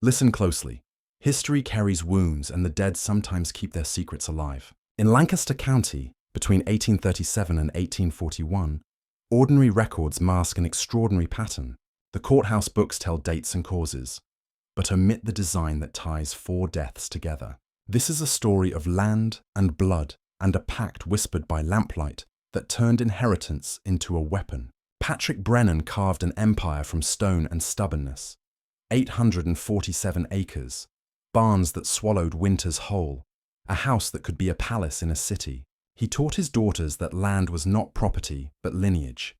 Listen closely. History carries wounds, and the dead sometimes keep their secrets alive. In Lancaster County, between 1837 and 1841, ordinary records mask an extraordinary pattern. The courthouse books tell dates and causes, but omit the design that ties 4 deaths together. This is a story of land and blood and a pact whispered by lamplight that turned inheritance into a weapon. Patrick Brennan carved an empire from stone and stubbornness. 847 acres, barns that swallowed winters whole, a house that could be a palace in a city. He taught his daughters that land was not property but lineage,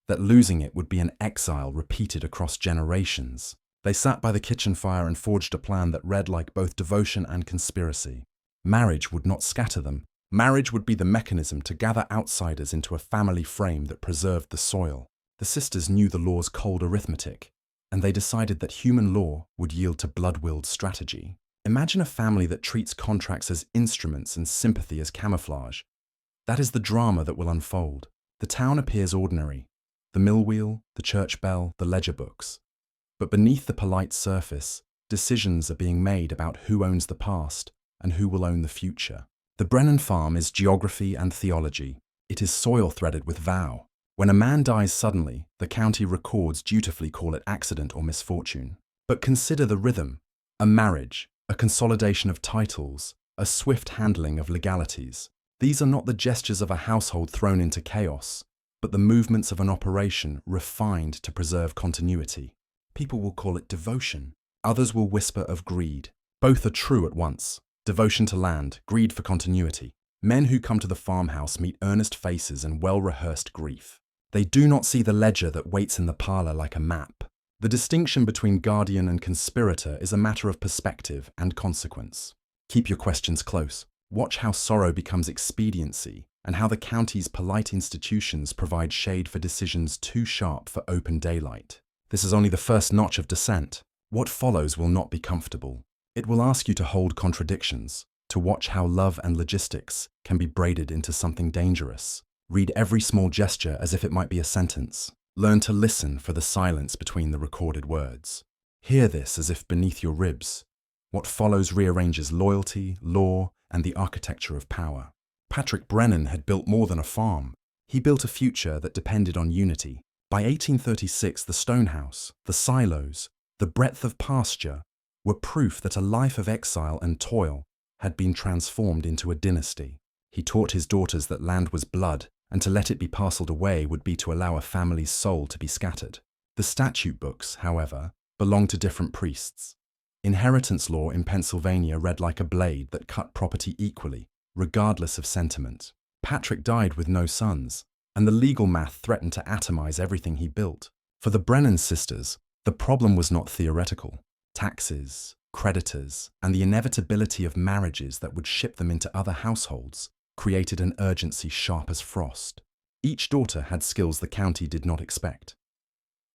that losing it would be an exile repeated across generations. They sat by the kitchen fire and forged a plan that read like both devotion and conspiracy. Marriage would not scatter them. Marriage would be the mechanism to gather outsiders into a family frame that preserved the soil. The sisters knew the law's cold arithmetic, and they decided that human law would yield to blood-willed strategy. Imagine a family that treats contracts as instruments and sympathy as camouflage. That is the drama that will unfold. The town appears ordinary. The mill wheel, the church bell, the ledger books. But beneath the polite surface, decisions are being made about who owns the past and who will own the future. The Brennan farm is geography and theology. It is soil threaded with vow. When a man dies suddenly, the county records dutifully call it accident or misfortune. But consider the rhythm. A marriage, a consolidation of titles, a swift handling of legalities. These are not the gestures of a household thrown into chaos, but the movements of an operation refined to preserve continuity. People will call it devotion. Others will whisper of greed. Both are true at once. Devotion to land, greed for continuity. Men who come to the farmhouse meet earnest faces and well-rehearsed grief. They do not see the ledger that waits in the parlor like a map. The distinction between guardian and conspirator is a matter of perspective and consequence. Keep your questions close. Watch how sorrow becomes expediency and how the county's polite institutions provide shade for decisions too sharp for open daylight. This is only the first notch of descent. What follows will not be comfortable. It will ask you to hold contradictions, to watch how love and logistics can be braided into something dangerous. Read every small gesture as if it might be a sentence. Learn to listen for the silence between the recorded words. Hear this as if beneath your ribs. What follows rearranges loyalty, law, and the architecture of power. Patrick Brennan had built more than a farm. He built a future that depended on unity. By 1836, the stone house, the silos, the breadth of pasture were proof that a life of exile and toil had been transformed into a dynasty. He taught his daughters that land was blood, and to let it be parceled away would be to allow a family's soul to be scattered. The statute books, however, belonged to different priests. Inheritance law in Pennsylvania read like a blade that cut property equally, regardless of sentiment. Patrick died with no sons, and the legal math threatened to atomize everything he built. For the Brennan sisters, the problem was not theoretical. Taxes, creditors, and the inevitability of marriages that would ship them into other households created an urgency sharp as frost. Each daughter had skills the county did not expect.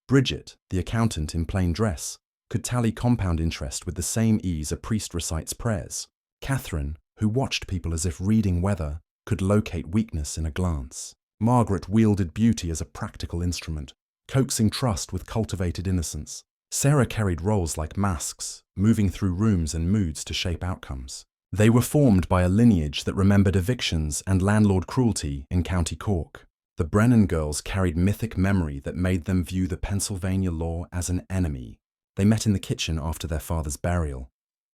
Bridget, the accountant in plain dress, could tally compound interest with the same ease a priest recites prayers. Catherine, who watched people as if reading weather, could locate weakness in a glance. Margaret wielded beauty as a practical instrument, coaxing trust with cultivated innocence. Sarah carried roles like masks, moving through rooms and moods to shape outcomes. They were formed by a lineage that remembered evictions and landlord cruelty in County Cork. The Brennan girls carried mythic memory that made them view the Pennsylvania law as an enemy. They met in the kitchen after their father's burial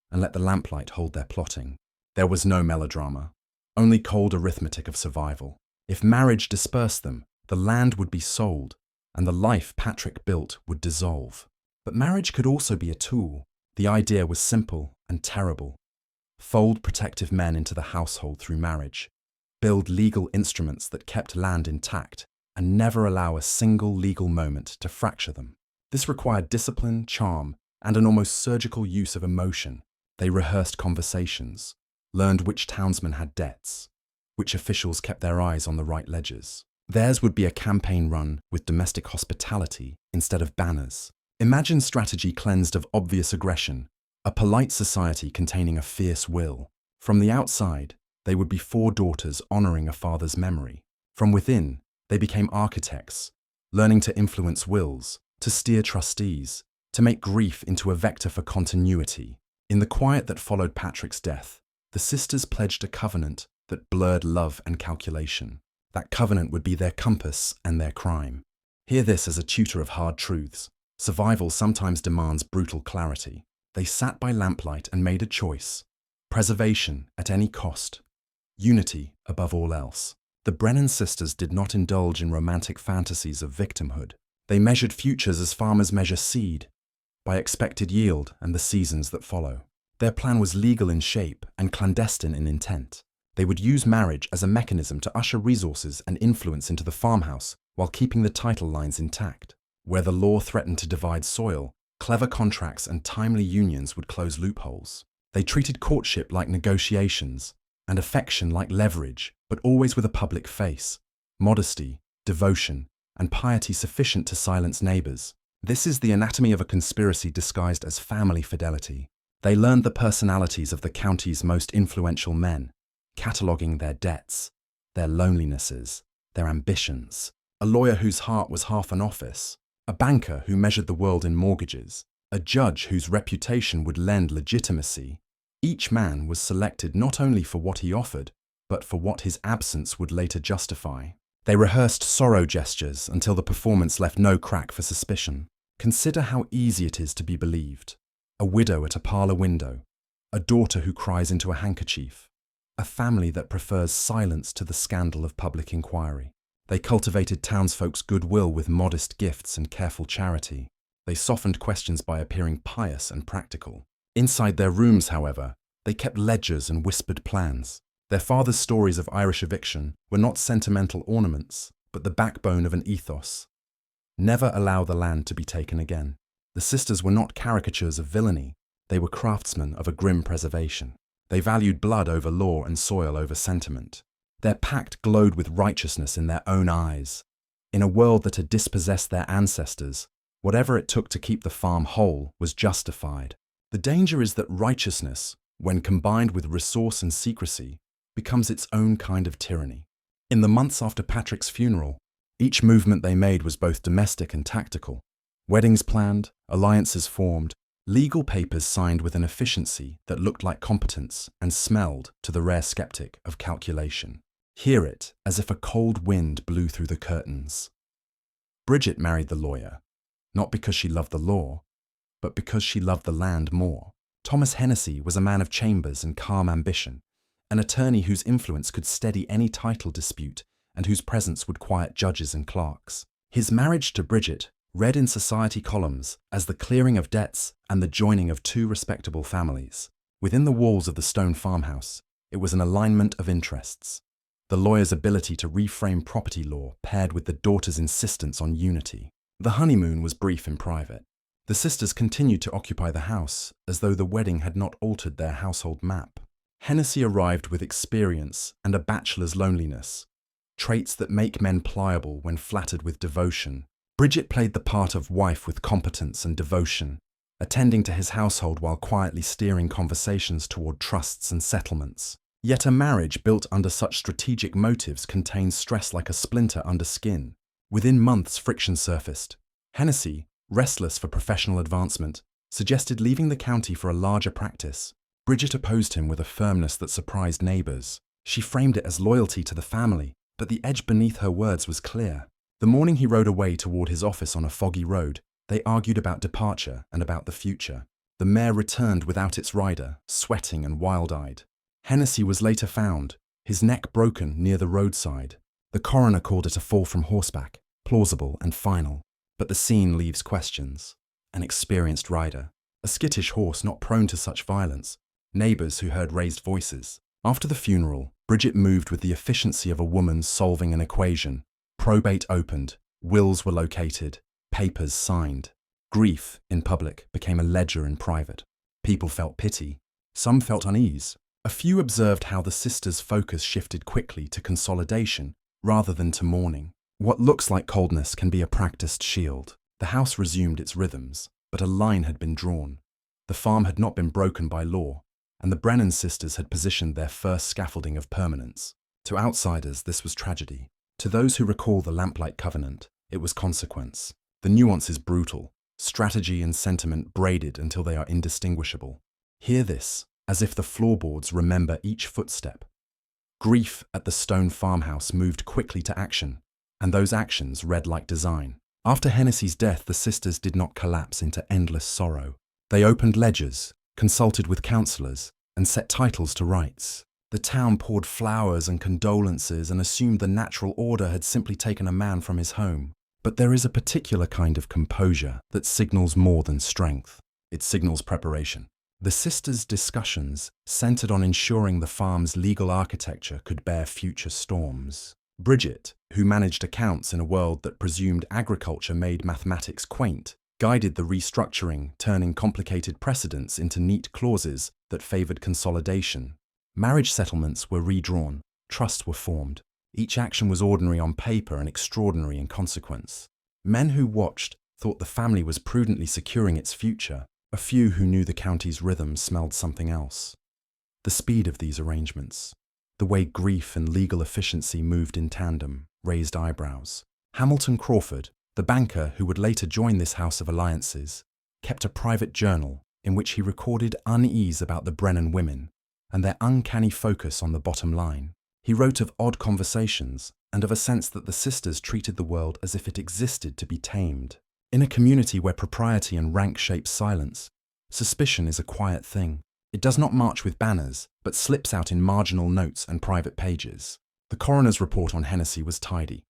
and let the lamplight hold their plotting. There was no melodrama, only cold arithmetic of survival. If marriage dispersed them, the land would be sold, and the life Patrick built would dissolve. But marriage could also be a tool. The idea was simple and terrible. Fold protective men into the household through marriage. Build legal instruments that kept land intact and never allow a single legal moment to fracture them. This required discipline, charm, and an almost surgical use of emotion. They rehearsed conversations, learned which townsmen had debts, which officials kept their eyes on the right ledgers. Theirs would be a campaign run with domestic hospitality instead of banners. Imagine strategy cleansed of obvious aggression, a polite society containing a fierce will. From the outside, they would be 4 daughters honoring a father's memory. From within, they became architects, learning to influence wills, to steer trustees, to to make grief into a vector for continuity. In the quiet that followed Patrick's death, the sisters pledged a covenant that blurred love and calculation. That covenant would be their compass and their crime. Hear this as a tutor of hard truths. Survival sometimes demands brutal clarity. They sat by lamplight and made a choice. Preservation at any cost. Unity above all else. The Brennan sisters did not indulge in romantic fantasies of victimhood. They measured futures as farmers measure seed, by expected yield and the seasons that follow. Their plan was legal in shape and clandestine in intent. They would use marriage as a mechanism to usher resources and influence into the farmhouse while keeping the title lines intact. Where the law threatened to divide soil, clever contracts and timely unions would close loopholes. They treated courtship like negotiations and affection like leverage, but always with a public face, modesty, devotion, and piety sufficient to silence neighbors. This is the anatomy of a conspiracy disguised as family fidelity. They learned the personalities of the county's most influential men, cataloguing their debts, their lonelinesses, their ambitions. A lawyer whose heart was half an office, a banker who measured the world in mortgages, a judge whose reputation would lend legitimacy. Each man was selected not only for what he offered, but for what his absence would later justify. They rehearsed sorrow gestures until the performance left no crack for suspicion. Consider how easy it is to be believed. A widow at a parlour window, a daughter who cries into a handkerchief, a family that prefers silence to the scandal of public inquiry. They cultivated townsfolk's goodwill with modest gifts and careful charity. They softened questions by appearing pious and practical. Inside their rooms, however, they kept ledgers and whispered plans. Their father's stories of Irish eviction were not sentimental ornaments, but the backbone of an ethos. Never allow the land to be taken again. The sisters were not caricatures of villainy. They were craftsmen of a grim preservation. They valued blood over law and soil over sentiment. Their pact glowed with righteousness in their own eyes. In a world that had dispossessed their ancestors, whatever it took to keep the farm whole was justified. The danger is that righteousness, when combined with resource and secrecy, becomes its own kind of tyranny. In the months after Patrick's funeral, each movement they made was both domestic and tactical. Weddings planned, alliances formed, legal papers signed with an efficiency that looked like competence and smelled, to the rare skeptic, of calculation. Hear it as if a cold wind blew through the curtains. Bridget married the lawyer, not because she loved the law, but because she loved the land more. Thomas Hennessy was a man of chambers and calm ambition, an attorney whose influence could steady any title dispute and whose presence would quiet judges and clerks. His marriage to Bridget, read in society columns as the clearing of debts and the joining of two respectable families. Within the walls of the stone farmhouse, it was an alignment of interests. The lawyer's ability to reframe property law paired with the daughter's insistence on unity. The honeymoon was brief and private. The sisters continued to occupy the house as though the wedding had not altered their household map. Hennessy arrived with experience and a bachelor's loneliness, traits that make men pliable when flattered with devotion. Bridget played the part of wife with competence and devotion, attending to his household while quietly steering conversations toward trusts and settlements. Yet a marriage built under such strategic motives contains stress like a splinter under skin. Within months, friction surfaced. Hennessy, restless for professional advancement, suggested leaving the county for a larger practice. Bridget opposed him with a firmness that surprised neighbors. She framed it as loyalty to the family, but the edge beneath her words was clear. The morning he rode away toward his office on a foggy road, they argued about departure and about the future. The mare returned without its rider, sweating and wild-eyed. Hennessy was later found, his neck broken near the roadside. The coroner called it a fall from horseback, plausible and final. But the scene leaves questions. An experienced rider, a skittish horse not prone to such violence, neighbors who heard raised voices. After the funeral, Bridget moved with the efficiency of a woman solving an equation. Probate opened, wills were located, papers signed. Grief, in public, became a ledger in private. People felt pity. Some felt unease. A few observed how the sisters' focus shifted quickly to consolidation rather than to mourning. What looks like coldness can be a practiced shield. The house resumed its rhythms, but a line had been drawn. The farm had not been broken by law, and the Brennan sisters had positioned their first scaffolding of permanence. To outsiders, this was tragedy. To those who recall the lamplight covenant, it was consequence. The nuance is brutal. strategy and sentiment braided until they are indistinguishable. Hear this, as if the floorboards remember each footstep. Grief at the stone farmhouse moved quickly to action, and those actions read like design. After Hennessy's death, the sisters did not collapse into endless sorrow. They opened ledgers, consulted with counsellors, and set titles to rights. The town poured flowers and condolences and assumed the natural order had simply taken a man from his home. But there is a particular kind of composure that signals more than strength. It signals preparation. The sisters' discussions centered on ensuring the farm's legal architecture could bear future storms. Bridget, who managed accounts in a world that presumed agriculture made mathematics quaint, guided the restructuring, turning complicated precedents into neat clauses that favored consolidation. Marriage settlements were redrawn, trusts were formed. Each action was ordinary on paper and extraordinary in consequence. Men who watched thought the family was prudently securing its future. A few who knew the county's rhythm smelled something else. The speed of these arrangements, the way grief and legal efficiency moved in tandem, raised eyebrows. Hamilton Crawford, the banker who would later join this house of alliances, kept a private journal in which he recorded unease about the Brennan women and their uncanny focus on the bottom line. He wrote of odd conversations and of a sense that the sisters treated the world as if it existed to be tamed. In a community where propriety and rank shape silence, suspicion is a quiet thing. It does not march with banners, but slips out in marginal notes and private pages. The coroner's report on Hennessy was tidy.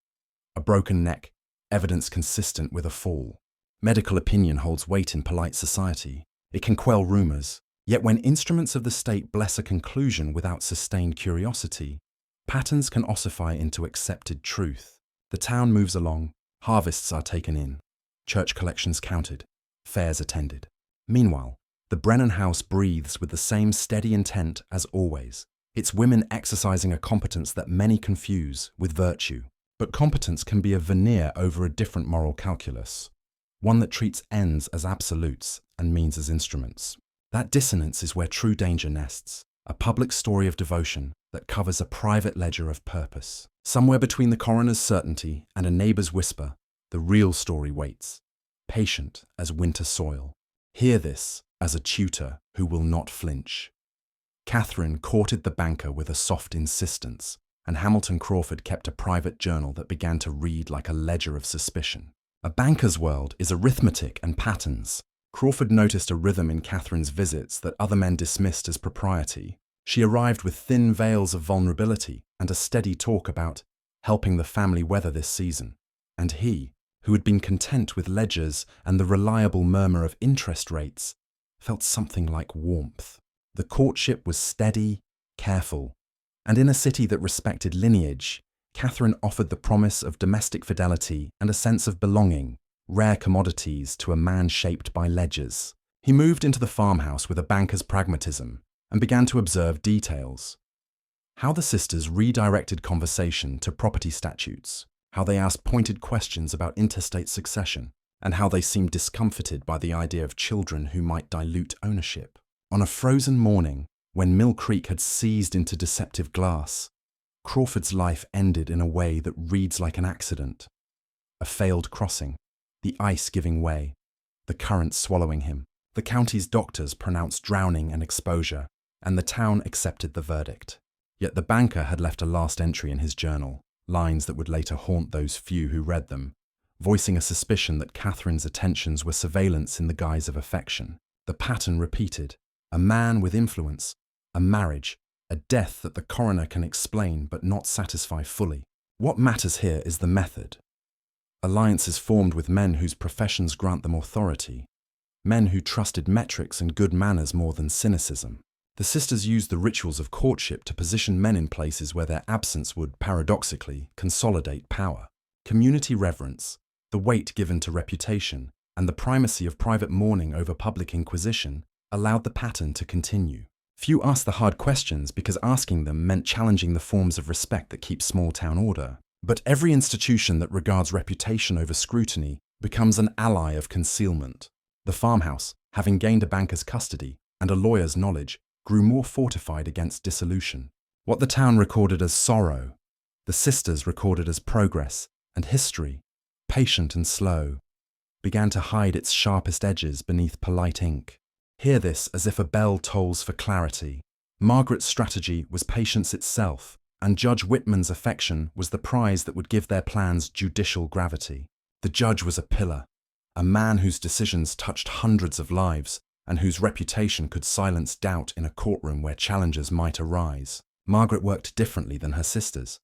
A broken neck, evidence consistent with a fall. Medical opinion holds weight in polite society. It can quell rumours. Yet when instruments of the state bless a conclusion without sustained curiosity, patterns can ossify into accepted truth. The town moves along, harvests are taken in. Church collections counted, fairs attended. Meanwhile, the Brennan house breathes with the same steady intent as always, its women exercising a competence that many confuse with virtue. But competence can be a veneer over a different moral calculus, one that treats ends as absolutes and means as instruments. That dissonance is where true danger nests, a public story of devotion that covers a private ledger of purpose. Somewhere between the coroner's certainty and a neighbour's whisper, the real story waits, patient as winter soil. Hear this as a tutor who will not flinch. Catherine courted the banker with a soft insistence, and Hamilton Crawford kept a private journal that began to read like a ledger of suspicion. A banker's world is arithmetic and patterns. Crawford noticed a rhythm in Catherine's visits that other men dismissed as propriety. She arrived with thin veils of vulnerability and a steady talk about helping the family weather this season. And he, who had been content with ledgers and the reliable murmur of interest rates, felt something like warmth. The courtship was steady, careful, and in a city that respected lineage, Catherine offered the promise of domestic fidelity and a sense of belonging, rare commodities to a man shaped by ledgers. He moved into the farmhouse with a banker's pragmatism and began to observe details. How the sisters redirected conversation to property statutes, how they asked pointed questions about interstate succession, and how they seemed discomfited by the idea of children who might dilute ownership. On a frozen morning, when Mill Creek had seized into deceptive glass, Crawford's life ended in a way that reads like an accident. A failed crossing, the ice giving way, the current swallowing him. The county's doctors pronounced drowning and exposure, and the town accepted the verdict. Yet the banker had left a last entry in his journal, lines that would later haunt those few who read them, voicing a suspicion that Catherine's attentions were surveillance in the guise of affection. The pattern repeated: a man with influence, a marriage, a death that the coroner can explain but not satisfy fully. What matters here is the method. Alliances formed with men whose professions grant them authority, men who trusted metrics and good manners more than cynicism. The sisters used the rituals of courtship to position men in places where their absence would, paradoxically, consolidate power. Community reverence, the weight given to reputation, and the primacy of private mourning over public inquisition allowed the pattern to continue. Few asked the hard questions because asking them meant challenging the forms of respect that keep small-town order. But every institution that regards reputation over scrutiny becomes an ally of concealment. The farmhouse, having gained a banker's custody and a lawyer's knowledge, grew more fortified against dissolution. What the town recorded as sorrow, the sisters recorded as progress and history, patient and slow, began to hide its sharpest edges beneath polite ink. Hear this as if a bell tolls for clarity. Margaret's strategy was patience itself, and Judge Whitman's affection was the prize that would give their plans judicial gravity. The judge was a pillar, a man whose decisions touched hundreds of lives and whose reputation could silence doubt in a courtroom where challenges might arise. Margaret worked differently than her sisters.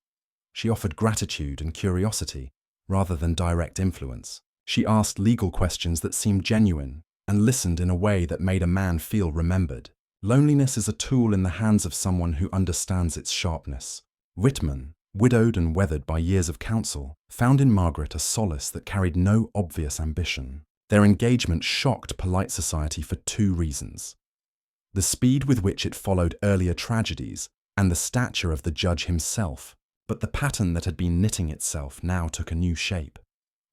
She offered gratitude and curiosity, rather than direct influence. She asked legal questions that seemed genuine and listened in a way that made a man feel remembered. Loneliness is a tool in the hands of someone who understands its sharpness. Whitman, widowed and weathered by years of counsel, found in Margaret a solace that carried no obvious ambition. Their engagement shocked polite society for two reasons: the speed with which it followed earlier tragedies and the stature of the judge himself. But the pattern that had been knitting itself now took a new shape,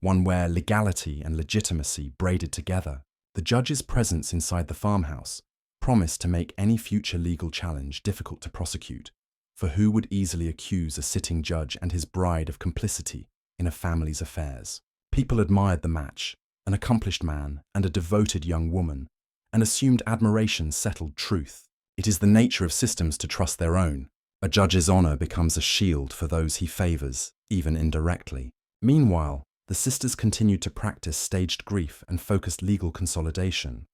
one where legality and legitimacy braided together. The judge's presence inside the farmhouse promised to make any future legal challenge difficult to prosecute, for who would easily accuse a sitting judge and his bride of complicity in a family's affairs? People admired the match, an accomplished man and a devoted young woman, and assumed admiration settled truth. It is the nature of systems to trust their own. A judge's honor becomes a shield for those he favors, even indirectly. Meanwhile, the sisters continued to practice staged grief and focused legal consolidation.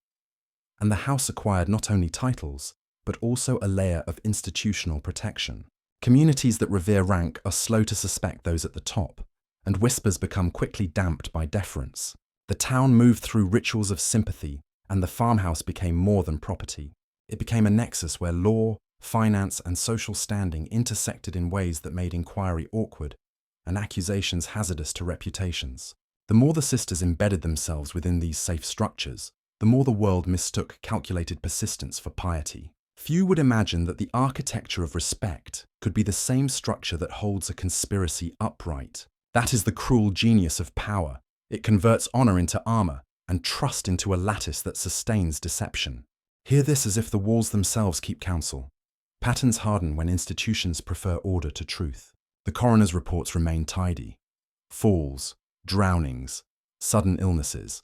And the house acquired not only titles, but also a layer of institutional protection. Communities that revere rank are slow to suspect those at the top, and whispers become quickly damped by deference. The town moved through rituals of sympathy, and the farmhouse became more than property. It became a nexus where law, finance, and social standing intersected in ways that made inquiry awkward and accusations hazardous to reputations. The more the sisters embedded themselves within these safe structures, the more the world mistook calculated persistence for piety. Few would imagine that the architecture of respect could be the same structure that holds a conspiracy upright. That is the cruel genius of power. It converts honor into armor and trust into a lattice that sustains deception. Hear this as if the walls themselves keep counsel. Patterns harden when institutions prefer order to truth. The coroner's reports remain tidy. Falls, drownings, sudden illnesses,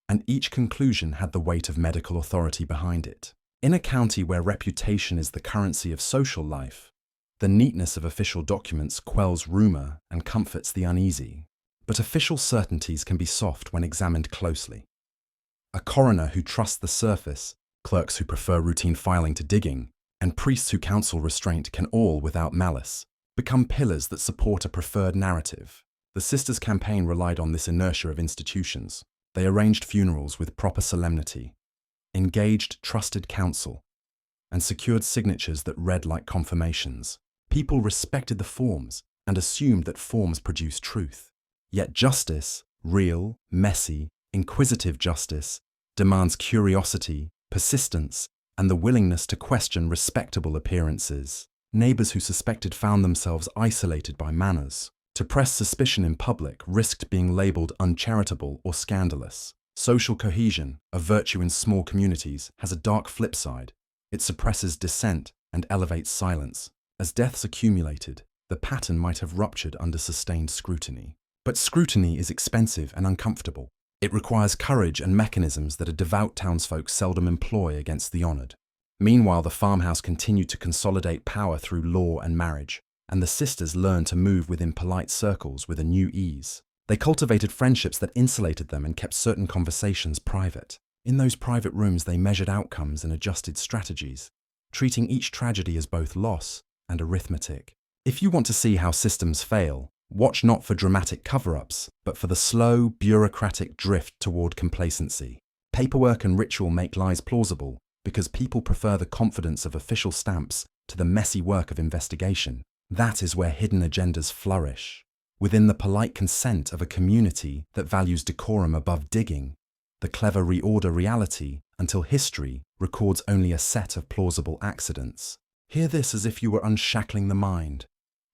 and each conclusion had the weight of medical authority behind it. In a county where reputation is the currency of social life, the neatness of official documents quells rumor and comforts the uneasy. But official certainties can be soft when examined closely. A coroner who trusts the surface, clerks who prefer routine filing to digging, and priests who counsel restraint can all, without malice, become pillars that support a preferred narrative. The sisters' campaign relied on this inertia of institutions. They arranged funerals with proper solemnity, engaged trusted counsel, and secured signatures that read like confirmations. People respected the forms and assumed that forms produce truth. Yet justice, real, messy, inquisitive justice, demands curiosity, persistence, and the willingness to question respectable appearances. Neighbors who suspected found themselves isolated by manners. To press suspicion in public risked being labeled uncharitable or scandalous. Social cohesion, a virtue in small communities, has a dark flip side. It suppresses dissent and elevates silence. As deaths accumulated, the pattern might have ruptured under sustained scrutiny. But scrutiny is expensive and uncomfortable. It requires courage and mechanisms that a devout townsfolk seldom employ against the honored. Meanwhile, the farmhouse continued to consolidate power through law and marriage, and the sisters learned to move within polite circles with a new ease. They cultivated friendships that insulated them and kept certain conversations private. In those private rooms, they measured outcomes and adjusted strategies, treating each tragedy as both loss and arithmetic. If you want to see how systems fail, watch not for dramatic cover-ups, but for the slow, bureaucratic drift toward complacency. Paperwork and ritual make lies plausible because people prefer the confidence of official stamps to the messy work of investigation. That is where hidden agendas flourish. Within the polite consent of a community that values decorum above digging, the clever reorder reality until history records only a set of plausible accidents. Hear this as if you were unshackling the mind.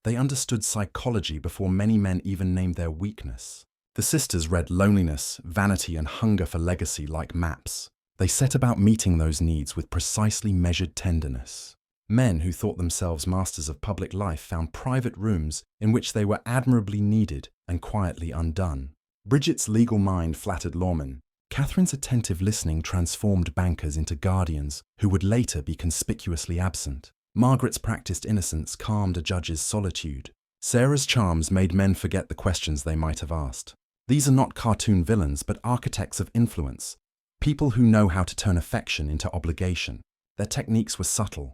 They understood psychology before many men even named their weakness. The sisters read loneliness, vanity, and hunger for legacy like maps. They set about meeting those needs with precisely measured tenderness. Men who thought themselves masters of public life found private rooms in which they were admirably needed and quietly undone. Bridget's legal mind flattered lawmen. Catherine's attentive listening transformed bankers into guardians who would later be conspicuously absent. Margaret's practiced innocence calmed a judge's solitude. Sarah's charms made men forget the questions they might have asked. These are not cartoon villains, but architects of influence, people who know how to turn affection into obligation. Their techniques were subtle: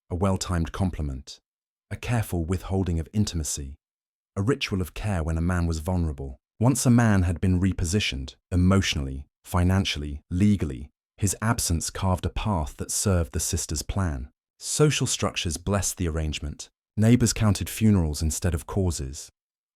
a well-timed compliment, a careful withholding of intimacy, a ritual of care when a man was vulnerable. Once a man had been repositioned, emotionally, financially, legally, his absence carved a path that served the sisters' plan. Social structures blessed the arrangement. Neighbours counted funerals instead of causes,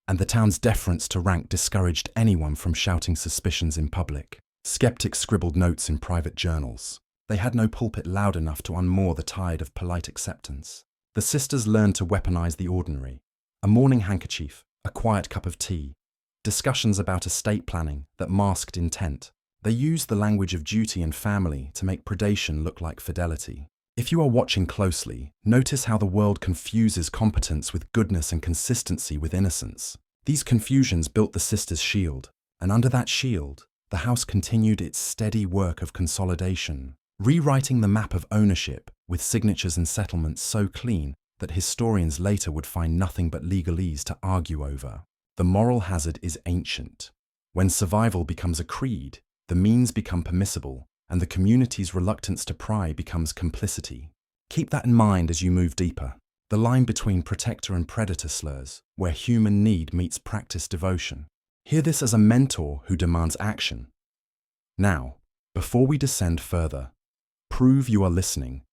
and the town's deference to rank discouraged anyone from shouting suspicions in public. Skeptics scribbled notes in private journals. They had no pulpit loud enough to unmoor the tide of polite acceptance. The sisters learned to weaponize the ordinary: a morning handkerchief, a quiet cup of tea, discussions about estate planning that masked intent. They used the language of duty and family to make predation look like fidelity. If you are watching closely, notice how the world confuses competence with goodness and consistency with innocence. These confusions built the sisters' shield, and under that shield, the house continued its steady work of consolidation, rewriting the map of ownership with signatures and settlements so clean that historians later would find nothing but legalese to argue over. The moral hazard is ancient. When survival becomes a creed, the means become permissible, and the community's reluctance to pry becomes complicity. Keep that in mind as you move deeper. The line between protector and predator slurs, where human need meets practiced devotion. Hear this as a mentor who demands action. Now, before we descend further, prove you are listening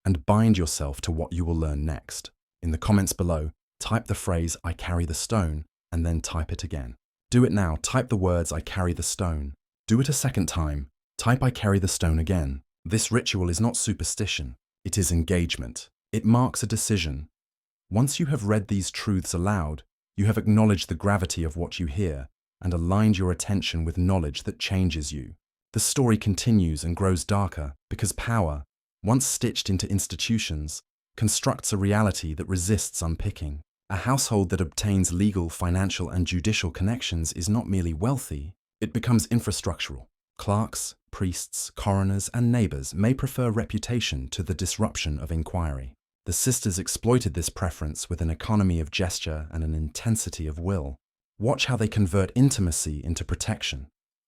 and bind yourself to what you will learn next. In the comments below, type the phrase "I carry the stone" and then type it again. Do it now. Type the words "I carry the stone." Do it a second time. Type "I carry the stone" again. This ritual is not superstition. It is engagement. It marks a decision. Once you have read these truths aloud, you have acknowledged the gravity of what you hear and aligned your attention with knowledge that changes you. The story continues and grows darker because power, once stitched into institutions, constructs a reality that resists unpicking. A household that obtains legal, financial, and judicial connections is not merely wealthy, it becomes infrastructural. Clerks, priests, coroners, and neighbours may prefer reputation to the disruption of inquiry. The sisters exploited this preference with an economy of gesture and an intensity of will. Watch how they convert intimacy into protection.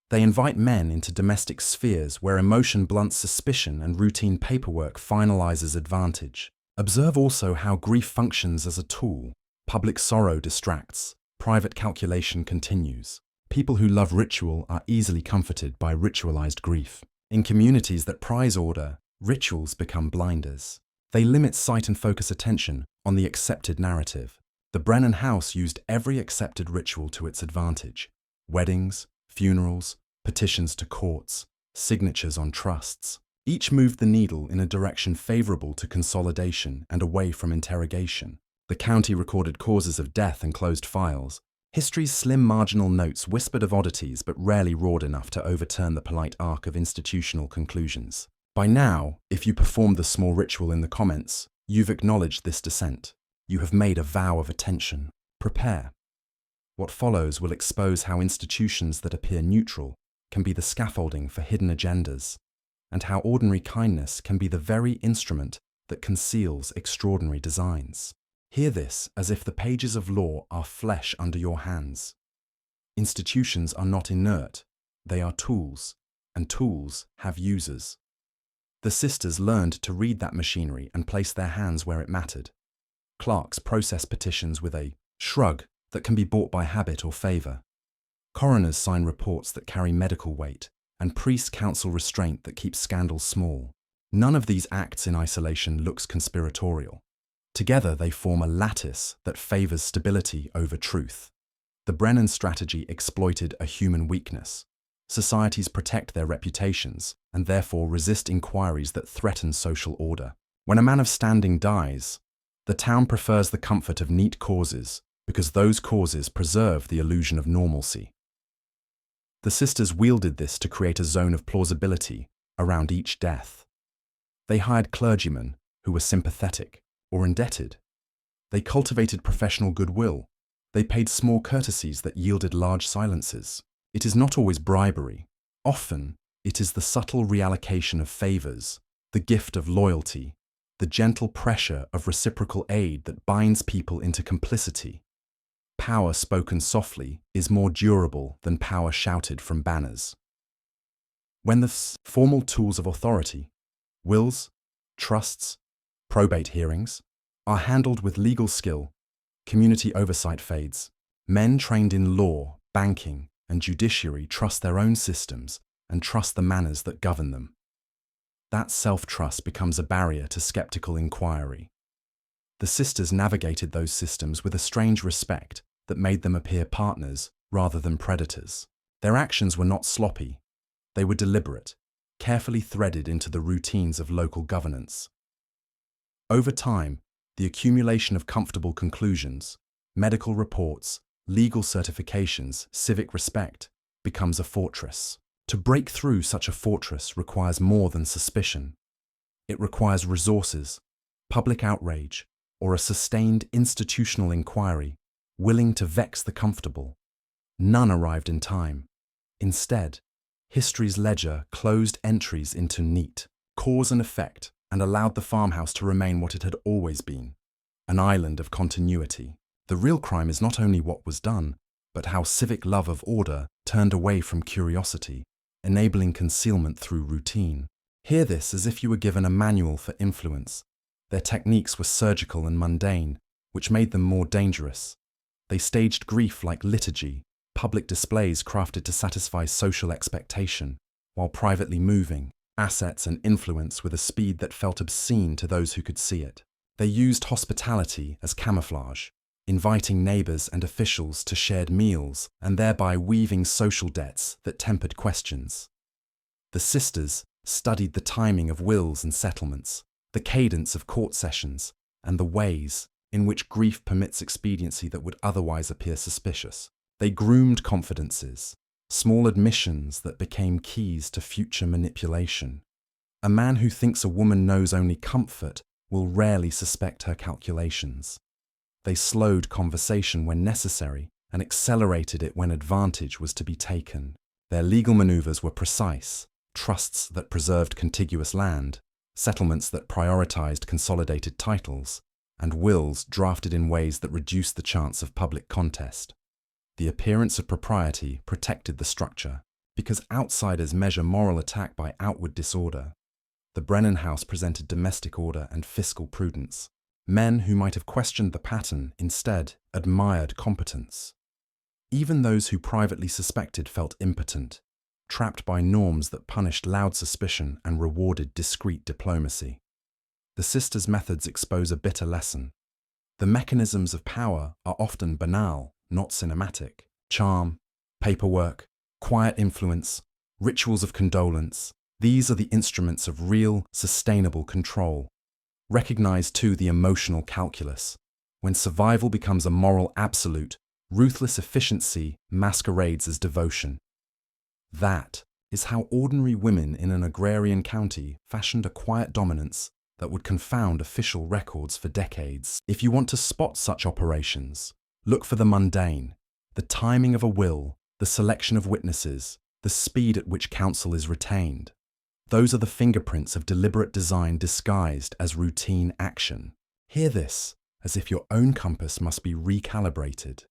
They invite men into domestic spheres where emotion blunts suspicion and routine paperwork finalizes advantage. Observe also how grief functions as a tool. Public sorrow distracts, private calculation continues. People who love ritual are easily comforted by ritualized grief. In communities that prize order, rituals become blinders. They limit sight and focus attention on the accepted narrative. The Brennan house used every accepted ritual to its advantage: weddings, funerals, petitions to courts, signatures on trusts. Each moved the needle in a direction favorable to consolidation and away from interrogation. The county recorded causes of death and closed files. History's slim marginal notes whispered of oddities but rarely roared enough to overturn the polite arc of institutional conclusions. By now, if you performed the small ritual in the comments, you've acknowledged this descent. You have made a vow of attention. Prepare. What follows will expose how institutions that appear neutral can be the scaffolding for hidden agendas, and how ordinary kindness can be the very instrument that conceals extraordinary designs. Hear this as if the pages of law are flesh under your hands. Institutions are not inert, they are tools, and tools have users. The sisters learned to read that machinery and place their hands where it mattered. Clerks process petitions with a shrug that can be bought by habit or favour. Coroners sign reports that carry medical weight, and priests counsel restraint that keeps scandals small. None of these acts in isolation looks conspiratorial. Together they form a lattice that favours stability over truth. The Brennan strategy exploited a human weakness. Societies protect their reputations and therefore resist inquiries that threaten social order. When a man of standing dies, the town prefers the comfort of neat causes because those causes preserve the illusion of normalcy. The sisters wielded this to create a zone of plausibility around each death. They hired clergymen who were sympathetic or indebted. They cultivated professional goodwill. They paid small courtesies that yielded large silences. It is not always bribery. Often, it is the subtle reallocation of favors, the gift of loyalty, the gentle pressure of reciprocal aid that binds people into complicity. Power spoken softly is more durable than power shouted from banners. When the formal tools of authority, wills, trusts, probate hearings, are handled with legal skill, community oversight fades. Men trained in law, banking, and judiciary trust their own systems and trust the manners that govern them. That self-trust becomes a barrier to skeptical inquiry. The sisters navigated those systems with a strange respect that made them appear partners rather than predators. Their actions were not sloppy. They were deliberate, carefully threaded into the routines of local governance. Over time, the accumulation of comfortable conclusions, medical reports, legal certifications, civic respect, becomes a fortress. To break through such a fortress requires more than suspicion. It requires resources, public outrage, or a sustained institutional inquiry, willing to vex the comfortable. None arrived in time. Instead, history's ledger closed entries into neat cause and effect and allowed the farmhouse to remain what it had always been, an island of continuity. The real crime is not only what was done, but how civic love of order turned away from curiosity, enabling concealment through routine. Hear this as if you were given a manual for influence. Their techniques were surgical and mundane, which made them more dangerous. They staged grief like liturgy, public displays crafted to satisfy social expectation, while privately moving assets and influence with a speed that felt obscene to those who could see it. They used hospitality as camouflage, inviting neighbors and officials to shared meals and thereby weaving social debts that tempered questions. The sisters studied the timing of wills and settlements, the cadence of court sessions, and the ways in which grief permits expediency that would otherwise appear suspicious. They groomed confidences, small admissions that became keys to future manipulation. A man who thinks a woman knows only comfort will rarely suspect her calculations. They slowed conversation when necessary and accelerated it when advantage was to be taken. Their legal maneuvers were precise: trusts that preserved contiguous land, settlements that prioritized consolidated titles, and wills drafted in ways that reduced the chance of public contest. The appearance of propriety protected the structure, because outsiders measure moral attack by outward disorder. The Brennan house presented domestic order and fiscal prudence. Men who might have questioned the pattern instead admired competence. Even those who privately suspected felt impotent, trapped by norms that punished loud suspicion and rewarded discreet diplomacy. The sisters' methods expose a bitter lesson. The mechanisms of power are often banal, not cinematic. Charm, paperwork, quiet influence, rituals of condolence, these are the instruments of real, sustainable control. Recognize too the emotional calculus. When survival becomes a moral absolute, ruthless efficiency masquerades as devotion. That is how ordinary women in an agrarian county fashioned a quiet dominance that would confound official records for decades. If you want to spot such operations, look for the mundane, the timing of a will, the selection of witnesses, the speed at which counsel is retained. Those are the fingerprints of deliberate design disguised as routine action. Hear this as if your own compass must be recalibrated.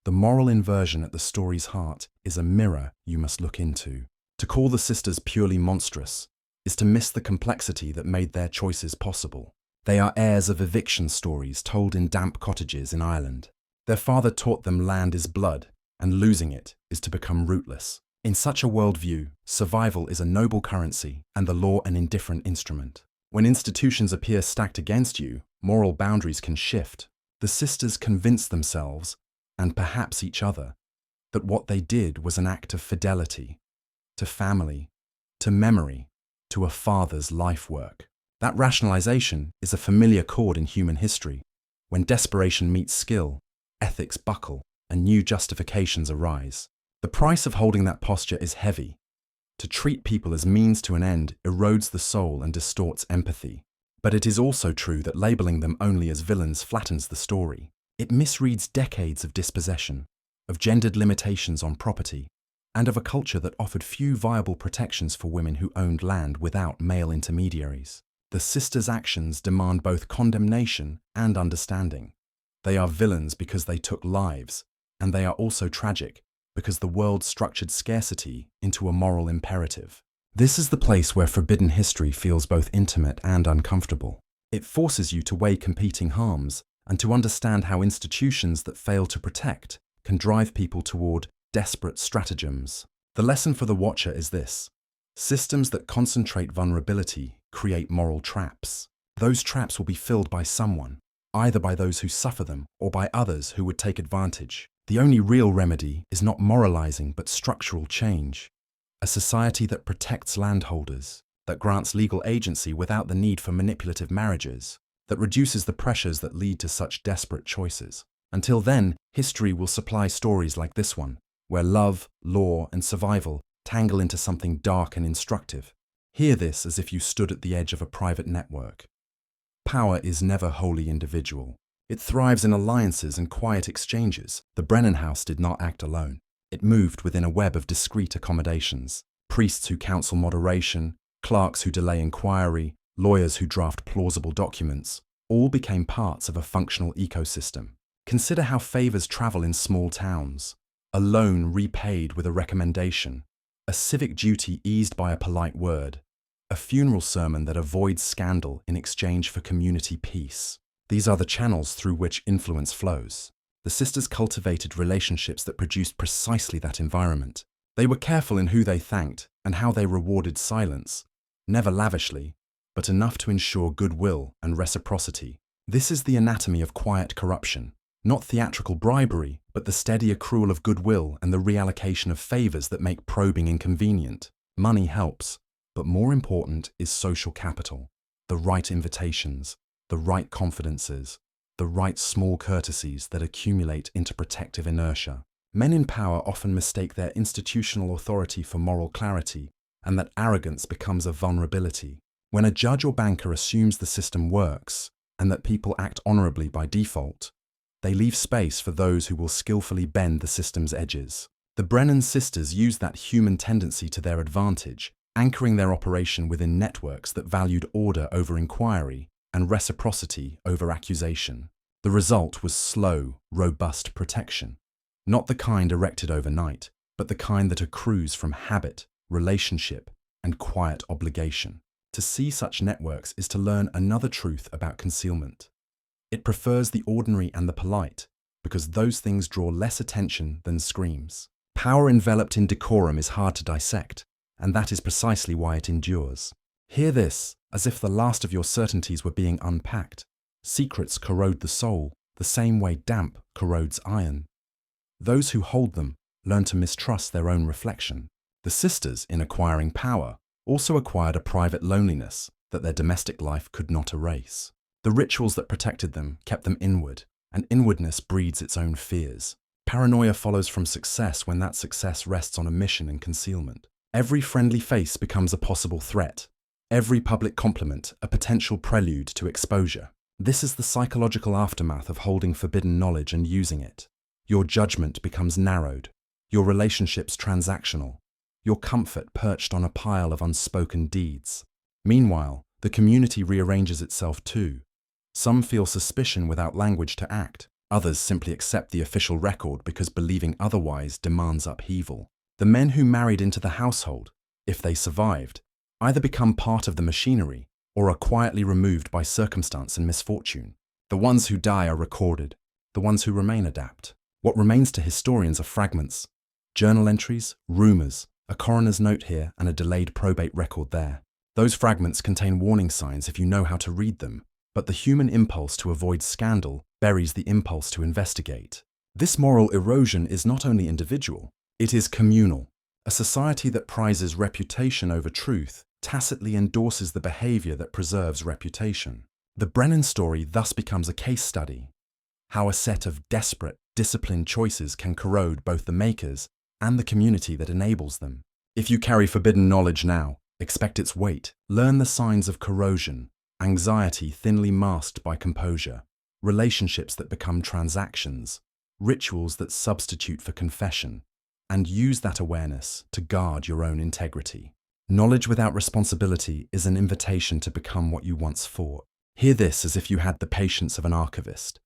The moral inversion at the story's heart is a mirror you must look into. To call the sisters purely monstrous is to miss the complexity that made their choices possible. They are heirs of eviction stories told in damp cottages in Ireland. Their father taught them land is blood, and losing it is to become rootless. In such a worldview, survival is a noble currency and the law an indifferent instrument. When institutions appear stacked against you, moral boundaries can shift. The sisters convinced themselves, and perhaps each other, that what they did was an act of fidelity to family, to memory, to a father's life work. That rationalization is a familiar chord in human history. When desperation meets skill, ethics buckle, and new justifications arise. The price of holding that posture is heavy. To treat people as means to an end erodes the soul and distorts empathy. But it is also true that labeling them only as villains flattens the story. It misreads decades of dispossession, of gendered limitations on property, and of a culture that offered few viable protections for women who owned land without male intermediaries. The sisters' actions demand both condemnation and understanding. They are villains because they took lives, and they are also tragic because the world structured scarcity into a moral imperative. This is the place where forbidden history feels both intimate and uncomfortable. It forces you to weigh competing harms and to understand how institutions that fail to protect can drive people toward desperate stratagems. The lesson for the watcher is this: systems that concentrate vulnerability create moral traps. Those traps will be filled by someone, either by those who suffer them or by others who would take advantage. The only real remedy is not moralizing but structural change. A society that protects landholders, that grants legal agency without the need for manipulative marriages, that reduces the pressures that lead to such desperate choices. Until then, history will supply stories like this one, where love, law, and survival tangle into something dark and instructive. Hear this as if you stood at the edge of a private network. Power is never wholly individual. It thrives in alliances and quiet exchanges. The Brennan House did not act alone. It moved within a web of discreet accommodations. Priests who counsel moderation, clerks who delay inquiry, lawyers who draft plausible documents, all became parts of a functional ecosystem. Consider how favors travel in small towns. A loan repaid with a recommendation, a civic duty eased by a polite word, a funeral sermon that avoids scandal in exchange for community peace. These are the channels through which influence flows. The sisters cultivated relationships that produced precisely that environment. They were careful in who they thanked and how they rewarded silence, never lavishly, but enough to ensure goodwill and reciprocity. This is the anatomy of quiet corruption, not theatrical bribery, but the steady accrual of goodwill and the reallocation of favors that make probing inconvenient. Money helps, but more important is social capital, the right invitations, the right confidences, the right small courtesies that accumulate into protective inertia. Men in power often mistake their institutional authority for moral clarity, and that arrogance becomes a vulnerability. When a judge or banker assumes the system works, and that people act honorably by default, they leave space for those who will skillfully bend the system's edges. The Brennan sisters used that human tendency to their advantage, anchoring their operation within networks that valued order over inquiry and reciprocity over accusation. The result was slow, robust protection. Not the kind erected overnight, but the kind that accrues from habit, relationship, and quiet obligation. To see such networks is to learn another truth about concealment. It prefers the ordinary and the polite, because those things draw less attention than screams. Power enveloped in decorum is hard to dissect, and that is precisely why it endures. Hear this, as if the last of your certainties were being unpacked. Secrets corrode the soul, the same way damp corrodes iron. Those who hold them learn to mistrust their own reflection. The sisters, in acquiring power, also acquired a private loneliness that their domestic life could not erase. The rituals that protected them kept them inward, and inwardness breeds its own fears. Paranoia follows from success when that success rests on omission and concealment. Every friendly face becomes a possible threat. Every public compliment a potential prelude to exposure. This is the psychological aftermath of holding forbidden knowledge and using it. Your judgment becomes narrowed, your relationships transactional, your comfort perched on a pile of unspoken deeds. Meanwhile, the community rearranges itself too. Some feel suspicion without language to act. Others simply accept the official record because believing otherwise demands upheaval. The men who married into the household, if they survived, either become part of the machinery or are quietly removed by circumstance and misfortune. The ones who die are recorded. The ones who remain adapt. What remains to historians are fragments, journal entries, rumors, a coroner's note here and a delayed probate record there. Those fragments contain warning signs if you know how to read them, but the human impulse to avoid scandal buries the impulse to investigate. This moral erosion is not only individual, it is communal. A society that prizes reputation over truth tacitly endorses the behavior that preserves reputation. The Brennan story thus becomes a case study. How a set of desperate, disciplined choices can corrode both the makers and the community that enables them. If you carry forbidden knowledge now, expect its weight. Learn the signs of corrosion, anxiety thinly masked by composure, relationships that become transactions, rituals that substitute for confession, and use that awareness to guard your own integrity. Knowledge without responsibility is an invitation to become what you once thought. Hear this as if you had the patience of an archivist.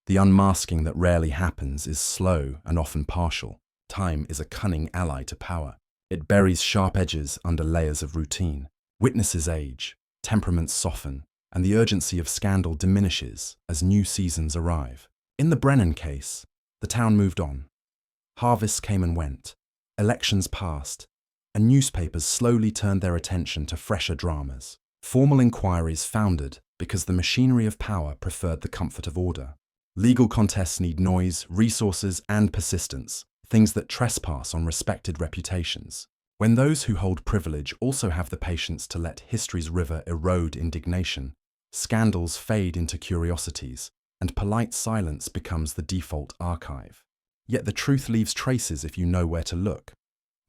The unmasking that rarely happens is slow and often partial. Time is a cunning ally to power. It buries sharp edges under layers of routine. Witnesses age, temperaments soften, and the urgency of scandal diminishes as new seasons arrive. In the Brennan case, the town moved on. Harvests came and went, elections passed, and newspapers slowly turned their attention to fresher dramas. Formal inquiries foundered because the machinery of power preferred the comfort of order. Legal contests need noise, resources, and persistence, things that trespass on respected reputations. When those who hold privilege also have the patience to let history's river erode indignation, scandals fade into curiosities, and polite silence becomes the default archive. Yet the truth leaves traces if you know where to look.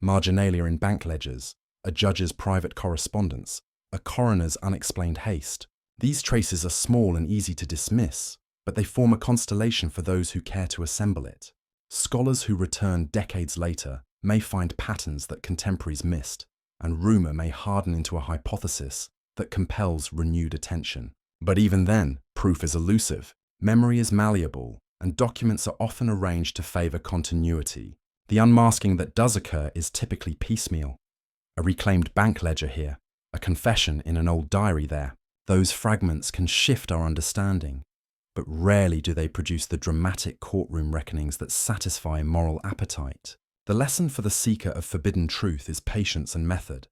Marginalia in bank ledgers, a judge's private correspondence, a coroner's unexplained haste. These traces are small and easy to dismiss, but they form a constellation for those who care to assemble it. Scholars who return decades later may find patterns that contemporaries missed, and rumor may harden into a hypothesis that compels renewed attention. But even then, proof is elusive, memory is malleable, and documents are often arranged to favor continuity. The unmasking that does occur is typically piecemeal. A reclaimed bank ledger here, a confession in an old diary there. Those fragments can shift our understanding, but rarely do they produce the dramatic courtroom reckonings that satisfy moral appetite. The lesson for the seeker of forbidden truth is patience and method.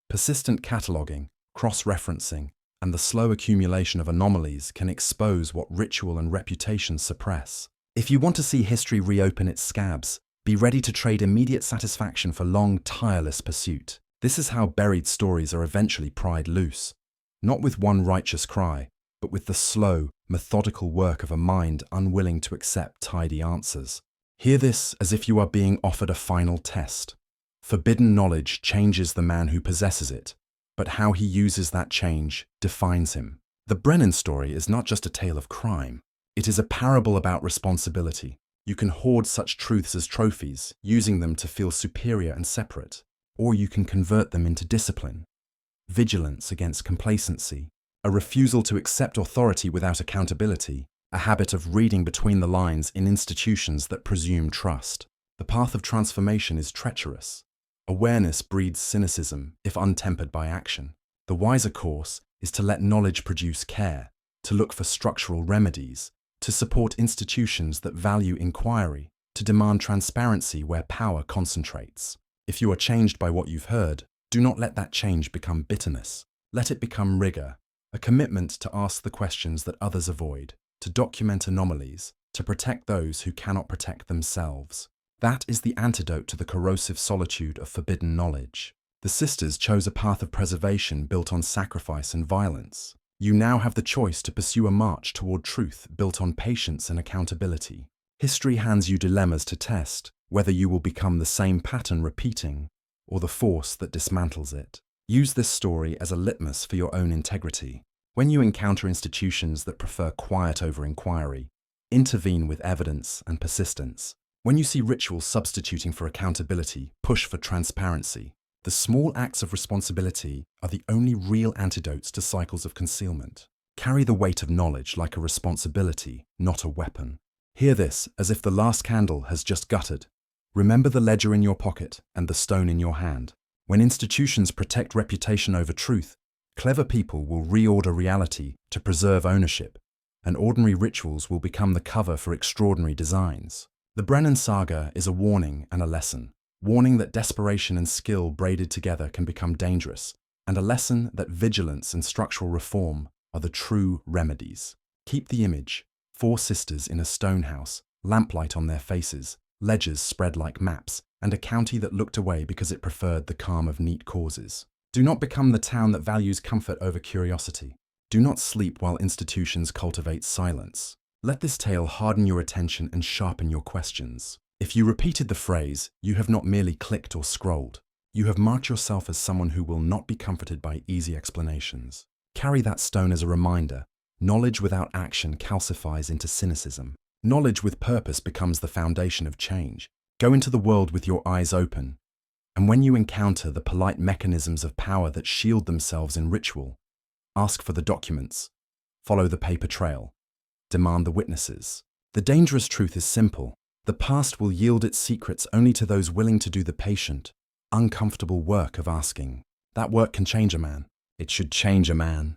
Persistent cataloguing, cross-referencing, and the slow accumulation of anomalies can expose what ritual and reputation suppress. If you want to see history reopen its scabs, be ready to trade immediate satisfaction for long, tireless pursuit. This is how buried stories are eventually pried loose, not with one righteous cry, but with the slow, methodical work of a mind unwilling to accept tidy answers. Hear this as if you are being offered a final test. Forbidden knowledge changes the man who possesses it, but how he uses that change defines him. The Brennan story is not just a tale of crime. It is a parable about responsibility. You can hoard such truths as trophies, using them to feel superior and separate, or you can convert them into discipline. Vigilance against complacency, a refusal to accept authority without accountability, a habit of reading between the lines in institutions that presume trust. The path of transformation is treacherous. Awareness breeds cynicism if untempered by action. The wiser course is to let knowledge produce care, to look for structural remedies, to support institutions that value inquiry, to demand transparency where power concentrates. If you are changed by what you've heard, do not let that change become bitterness. Let it become rigor, a commitment to ask the questions that others avoid, to document anomalies, to protect those who cannot protect themselves. That is the antidote to the corrosive solitude of forbidden knowledge. The sisters chose a path of preservation built on sacrifice and violence. You now have the choice to pursue a march toward truth built on patience and accountability. History hands you dilemmas to test, whether you will become the same pattern repeating or the force that dismantles it. Use this story as a litmus for your own integrity. When you encounter institutions that prefer quiet over inquiry, intervene with evidence and persistence. When you see rituals substituting for accountability, push for transparency. The small acts of responsibility are the only real antidotes to cycles of concealment. Carry the weight of knowledge like a responsibility, not a weapon. Hear this as if the last candle has just guttered. Remember the ledger in your pocket and the stone in your hand. When institutions protect reputation over truth, clever people will reorder reality to preserve ownership, and ordinary rituals will become the cover for extraordinary designs. The Brennan saga is a warning and a lesson. Warning that desperation and skill braided together can become dangerous, and a lesson that vigilance and structural reform are the true remedies. Keep the image: 4 sisters in a stone house, lamplight on their faces, ledgers spread like maps, and a county that looked away because it preferred the calm of neat causes. Do not become the town that values comfort over curiosity. Do not sleep while institutions cultivate silence. Let this tale harden your attention and sharpen your questions. If you repeated the phrase, you have not merely clicked or scrolled. You have marked yourself as someone who will not be comforted by easy explanations. Carry that stone as a reminder. Knowledge without action calcifies into cynicism. Knowledge with purpose becomes the foundation of change. Go into the world with your eyes open, and when you encounter the polite mechanisms of power that shield themselves in ritual, ask for the documents, follow the paper trail, demand the witnesses. The dangerous truth is simple. The past will yield its secrets only to those willing to do the patient, uncomfortable work of asking. That work can change a man. It should change a man.